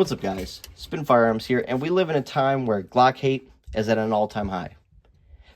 What's up, guys? Spin Firearms here, and we live in a time where Glock hate is at an all-time high.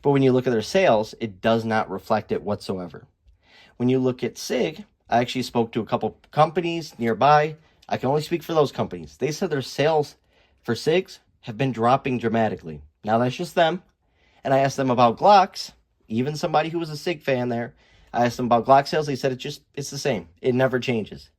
But when you look at their sales, it does not reflect it whatsoever. When you look at SIG, I actually spoke to a couple companies nearby. I can only speak for those companies. They said their sales for SIGs have been dropping dramatically. Now, that's just them. And I asked them about Glocks, even somebody who was a SIG fan there. I asked them about Glock sales. They said it's the same. It never changes.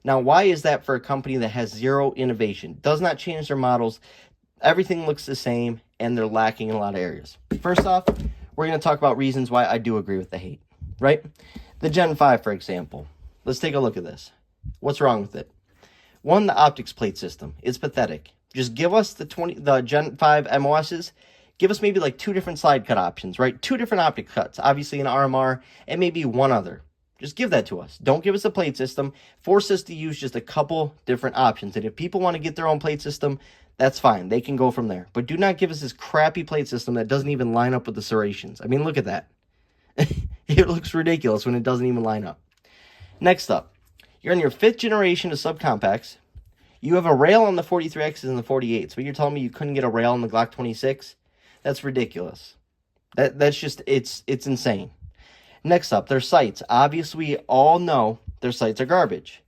Now, why is that for a company that has zero innovation? Does not change their models. Everything looks the same, and they're lacking in a lot of areas. First off, we're going to talk about reasons why I do agree with the hate, right? The Gen 5, for example. Let's take a look at this. What's wrong with it? One, the optics plate system. It's pathetic. Just give us the Gen 5 MOSs. Give us maybe like 2 different slide cut options, right? 2 different optic cuts, obviously an RMR, and maybe one other. Just give that to us. Don't give us a plate system. Force us to use just a couple different options. And if people want to get their own plate system, that's fine. They can go from there. But do not give us this crappy plate system that doesn't even line up with the serrations. I mean, look at that. It looks ridiculous when it doesn't even line up. Next up, you're on your 5th generation of subcompacts. You have a rail on the 43Xs and the 48s, but you're telling me you couldn't get a rail on the Glock 26? That's ridiculous. That's just, it's insane. Next up, their sights. Obviously, we all know their sights are garbage.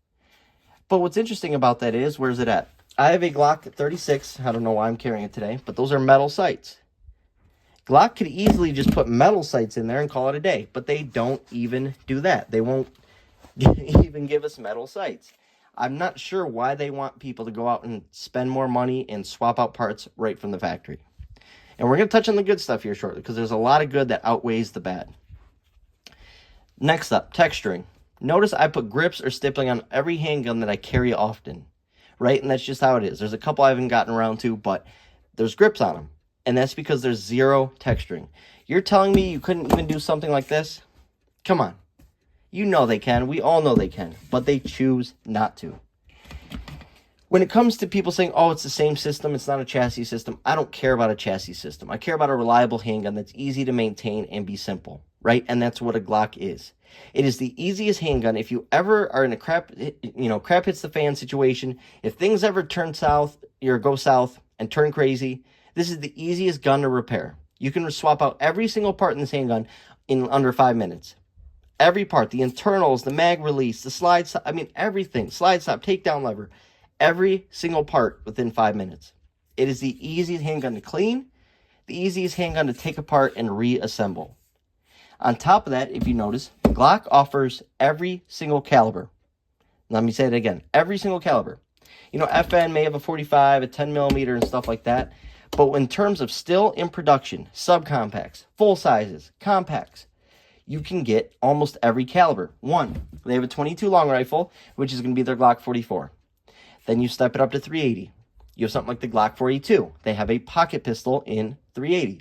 But what's interesting about that is, where's it at? I have a Glock 36. I don't know why I'm carrying it today, but those are metal sights. Glock could easily just put metal sights in there and call it a day, but they don't even do that. They won't even give us metal sights. I'm not sure why they want people to go out and spend more money and swap out parts right from the factory. And we're going to touch on the good stuff here shortly, because there's a lot of good that outweighs the bad. Next up, texturing. Notice I put grips or stippling on every handgun that I carry often, right? And that's just how it is. There's a couple I haven't gotten around to, but there's grips on them. And that's because there's zero texturing. You're telling me you couldn't even do something like this? Come on. You know they can. We all know they can. But they choose not to. When it comes to people saying, oh, it's the same system, it's not a chassis system, I don't care about a chassis system. I care about a reliable handgun that's easy to maintain and be simple, right? And that's what a Glock is. It is the easiest handgun. If you ever are in a crap hits the fan situation, if things ever turn south, or go south and turn crazy, this is the easiest gun to repair. You can swap out every single part in this handgun in under 5 minutes. Every part, the internals, the mag release, the slide stop, I mean everything, slide stop, takedown lever. Every single part within 5 minutes. It is the easiest handgun to clean, the easiest handgun to take apart and reassemble. On top of that, if you notice, Glock offers every single caliber. Let me say it again. Every single caliber. You know, FN may have a 45, a 10 millimeter and stuff like that. But in terms of still in production, subcompacts, full sizes, compacts, you can get almost every caliber. One, they have a 22 long rifle, which is going to be their Glock 44. Then you step it up to 380. You have something like the Glock 42. They have a pocket pistol in 380.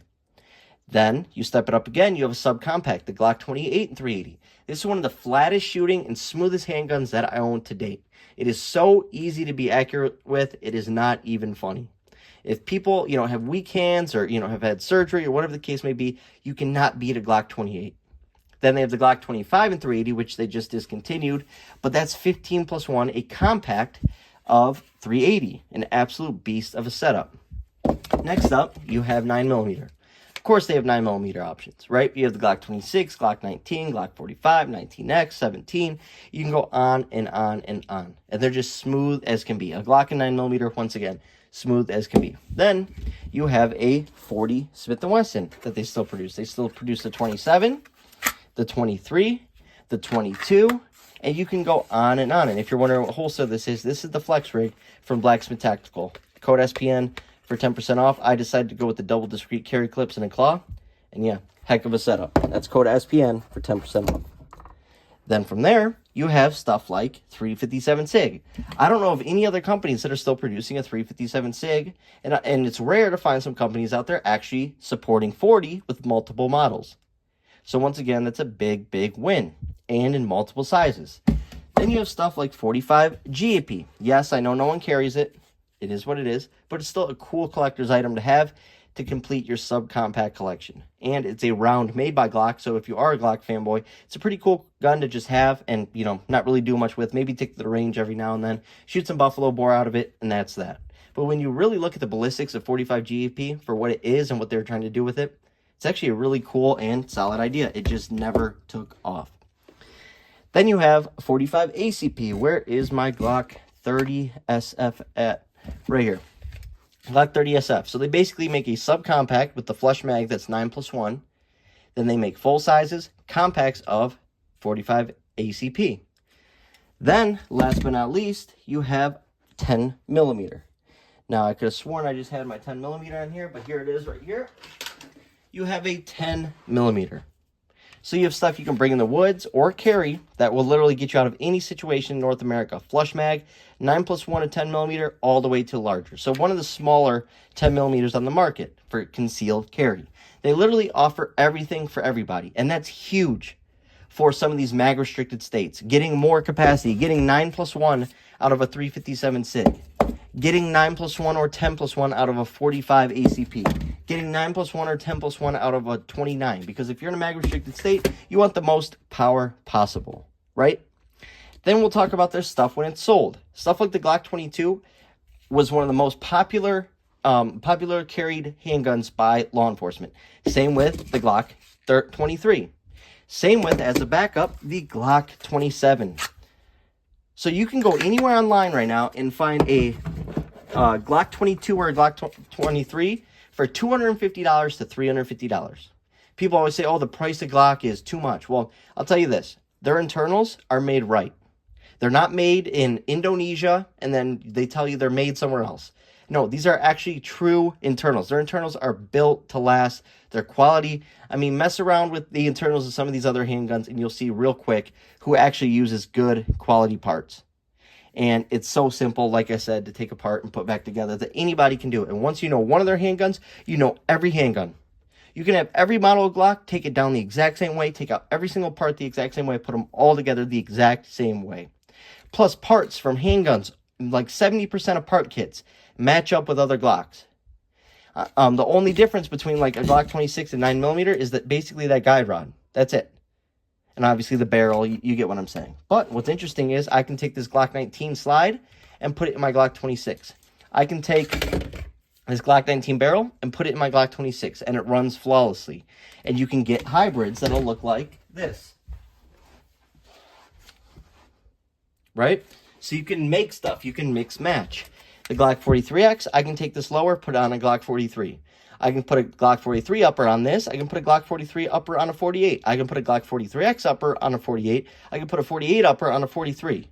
Then you step it up again. You have a subcompact, the Glock 28 and 380. This is one of the flattest shooting and smoothest handguns that I own to date. It is so easy to be accurate with. It is not even funny. If people, have weak hands or, have had surgery or whatever the case may be, you cannot beat a Glock 28. Then they have the Glock 25 and 380, which they just discontinued. But that's 15 plus 1, a compact of 380, an absolute beast of a setup. Next up, you have 9mm. Of course, they have 9mm options, right? You have the Glock 26, Glock 19, Glock 45, 19X, 17. You can go on and on and on. And they're just smooth as can be. A Glock and 9mm, once again, smooth as can be. Then you have a 40 Smith & Wesson that they still produce. They still produce the 27, the 23, the 22, and you can go on and on. And if you're wondering what holster this is the Flex Rig from Blacksmith Tactical. Code SPN for 10% off. I decided to go with the double discrete carry clips and a claw. And yeah, heck of a setup. That's code SPN for 10% off. Then from there, you have stuff like 357 SIG. I don't know of any other companies that are still producing a 357 SIG. And it's rare to find some companies out there actually supporting 40 with multiple models. So once again, that's a big, big win. And in multiple sizes. Then you have stuff like 45 GAP. Yes, I know no one carries it. It is what it is. But it's still a cool collector's item to have. to complete your subcompact collection. And it's a round made by Glock, so if you are a Glock fanboy, it's a pretty cool gun to just have and, you know, not really do much with. Maybe take to the range every now and then, shoot some buffalo bore out of it, and that's that. But when you really look at the ballistics of 45 GAP for what it is and what they're trying to do with it, it's actually a really cool and solid idea. It just never took off. Then you have 45 ACP. Where is my Glock 30 SF at? Right here. Glock 30 SF. So they basically make a subcompact with the flush mag that's 9+1. Then they make full sizes, compacts of 45 ACP. Then, last but not least, you have 10 millimeter. Now, I could have sworn I just had my 10 millimeter on here, but here it is right here. You have a 10 millimeter. So you have stuff you can bring in the woods or carry that will literally get you out of any situation in North America. Flush mag, 9+1 and 10 millimeter, all the way to larger. So one of the smaller 10 millimeters on the market for concealed carry. They literally offer everything for everybody, and that's huge for some of these mag restricted states. Getting more capacity, getting 9+1 out of a 357 SIG. Getting 9+1 or 10+1 out of a 45 ACP. Getting 9+1 or 10+1 out of a 29. Because if you're in a mag restricted state, you want the most power possible, right? Then we'll talk about their stuff when it's sold. Stuff like the Glock 22 was one of the most popular carried handguns by law enforcement. Same with the Glock 23. Same with, as a backup, the Glock 27. So you can go anywhere online right now and find a Glock 22 or a Glock 23 for $250 to $350. People always say, oh, the price of Glock is too much. Well, I'll tell you this. Their internals are made right. They're not made in Indonesia, and then they tell you they're made somewhere else. No, these are actually true internals. Their internals are built to last. Their quality, I mean, mess around with the internals of some of these other handguns, and you'll see real quick who actually uses good quality parts. And it's so simple, like I said, to take apart and put back together that anybody can do it. And once you know one of their handguns, you know every handgun. You can have every model of Glock, take it down the exact same way, take out every single part the exact same way, put them all together the exact same way. Plus parts from handguns, like 70% of part kits, match up with other Glocks. The only difference between like a Glock 26 and 9mm is that basically that guide rod. That's it. And obviously the barrel, you get what I'm saying. But what's interesting is I can take this Glock 19 slide and put it in my Glock 26. I can take this Glock 19 barrel and put it in my Glock 26, and it runs flawlessly. And you can get hybrids that'll look like this. Right? So you can make stuff. You can mix match. The Glock 43X, I can take this lower, put it on a Glock 43. I can put a Glock 43 upper on this. I can put a Glock 43 upper on a 48. I can put a Glock 43X upper on a 48. I can put a 48 upper on a 43.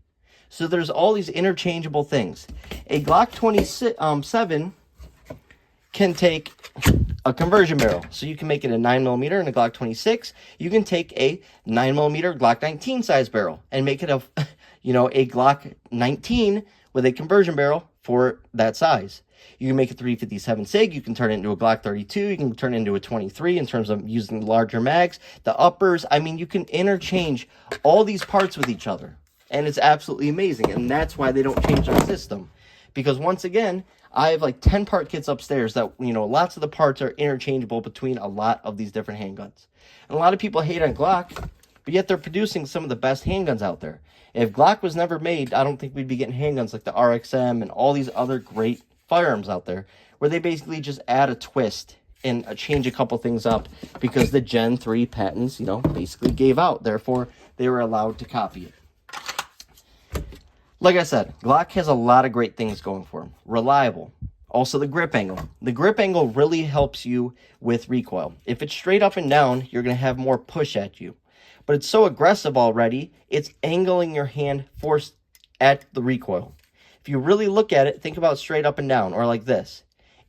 So there's all these interchangeable things. A Glock 27 can take a conversion barrel. So you can make it a 9mm and a Glock 26. You can take a 9mm Glock 19 size barrel and make it a, a Glock 19 with a conversion barrel for that size. You can make a 357 SIG. You can turn it into a Glock 32. You can turn it into a 23 in terms of using larger mags. The uppers, I mean, you can interchange all these parts with each other. And it's absolutely amazing. And that's why they don't change their system. Because once again, I have like 10 part kits upstairs that, lots of the parts are interchangeable between a lot of these different handguns. And a lot of people hate on Glock, but yet they're producing some of the best handguns out there. If Glock was never made, I don't think we'd be getting handguns like the RXM and all these other great firearms out there, where they basically just add a twist and change a couple things up because the Gen 3 patents, basically gave out. Therefore, they were allowed to copy it. Like I said, Glock has a lot of great things going for them. Reliable. Also, the grip angle. The grip angle really helps you with recoil. If it's straight up and down, you're going to have more push at you. But it's so aggressive already, it's angling your hand forced at the recoil. If you really look at it, think about straight up and down, or like this.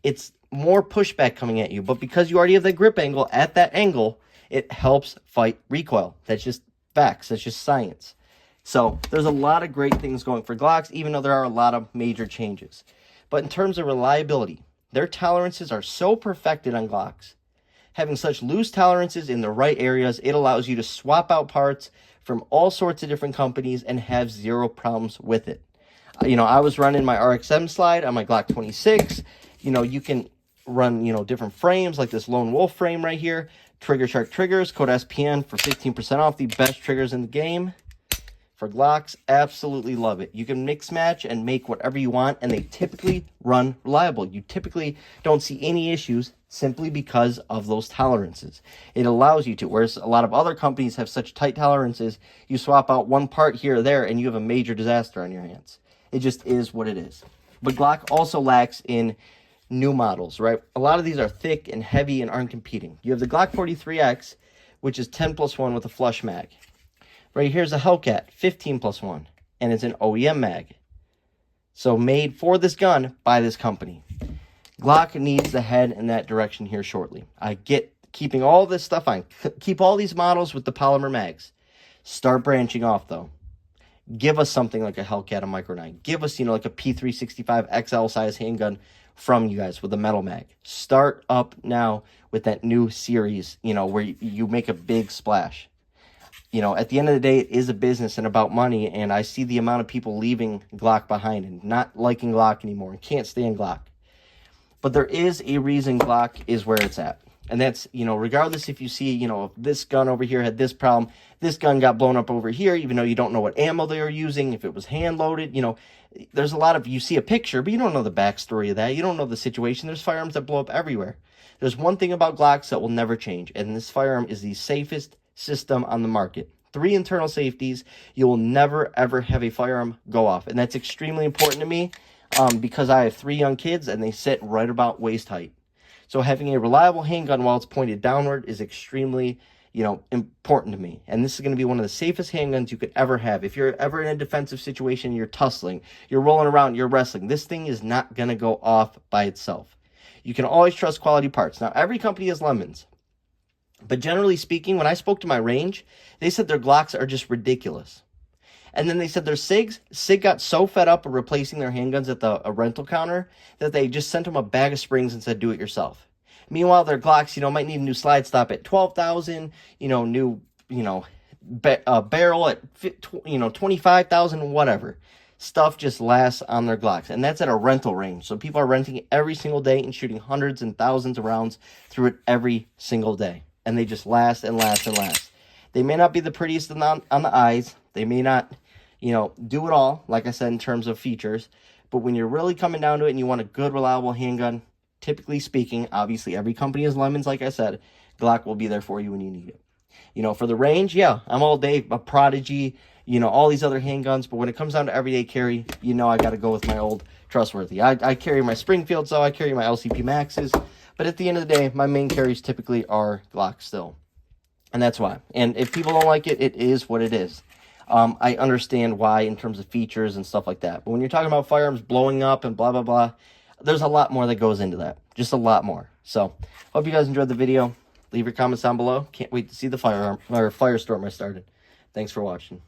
It's more pushback coming at you, but because you already have the grip angle at that angle, it helps fight recoil. That's just facts. That's just science. So there's a lot of great things going for Glocks, even though there are a lot of major changes. But in terms of reliability, their tolerances are so perfected on Glocks. Having such loose tolerances in the right areas, it allows you to swap out parts from all sorts of different companies and have zero problems with it. I was running my RXM slide on my Glock 26. You can run, different frames like this Lone Wolf frame right here. Trigger Shark triggers, code SPN for 15% off, the best triggers in the game. For Glocks, absolutely love it. You can mix match and make whatever you want, and they typically run reliable. You typically don't see any issues simply because of those tolerances. It allows you to, whereas a lot of other companies have such tight tolerances, you swap out one part here or there, and you have a major disaster on your hands. It just is what it is. But Glock also lacks in new models, right? A lot of these are thick and heavy and aren't competing. You have the Glock 43X, which is 10+1 with a flush mag. Right here's a Hellcat, 15+1, and it's an OEM mag. So made for this gun by this company. Glock needs to head in that direction here shortly. I get keeping all this stuff on. Keep all these models with the polymer mags. Start branching off, though. Give us something like a Hellcat, a Micro 9. Give us, like a P365 XL size handgun from you guys with a metal mag. Start up now with that new series, where you make a big splash. At the end of the day, it is a business and about money, and I see the amount of people leaving Glock behind and not liking Glock anymore and can't stand Glock. But there is a reason Glock is where it's at. And that's, regardless if you see, if this gun over here had this problem, this gun got blown up over here, even though you don't know what ammo they were using, if it was hand-loaded, there's a lot of, you see a picture, but you don't know the backstory of that. You don't know the situation. There's firearms that blow up everywhere. There's one thing about Glocks that will never change, and this firearm is the safest system on the market. 3 internal safeties. You will never, ever have a firearm go off. And that's extremely important to me because I have 3 young kids, and they sit right about waist height. So having a reliable handgun while it's pointed downward is extremely, important to me. And this is going to be one of the safest handguns you could ever have. If you're ever in a defensive situation, you're tussling, you're rolling around, you're wrestling, this thing is not going to go off by itself. You can always trust quality parts. Now, every company has lemons. But generally speaking, when I spoke to my range, they said their Glocks are just ridiculous. And then they said their SIGs, SIG got so fed up of replacing their handguns at a rental counter that they just sent them a bag of springs and said, do it yourself. Meanwhile, their Glocks, might need a new slide stop at $12,000, new, barrel at, 25,000, whatever. Stuff just lasts on their Glocks. And that's at a rental range. So people are renting it every single day and shooting hundreds and thousands of rounds through it every single day. And they just last and last and last. They may not be the prettiest on the eyes. They may not, do it all, like I said, in terms of features. But when you're really coming down to it and you want a good, reliable handgun, typically speaking, obviously every company has lemons, like I said, Glock will be there for you when you need it. For the range, yeah, I'm all day, a Prodigy, all these other handguns. But when it comes down to everyday carry, I got to go with my old trustworthy. I carry my Springfield, so I carry my LCP Maxes. But at the end of the day, my main carries typically are Glock still. And that's why. And if people don't like it, it is what it is. I understand why in terms of features and stuff like that. But when you're talking about firearms blowing up and blah, blah, blah, there's a lot more that goes into that. Just a lot more. So, hope you guys enjoyed the video. Leave your comments down below. Can't wait to see the firestorm I started. Thanks for watching.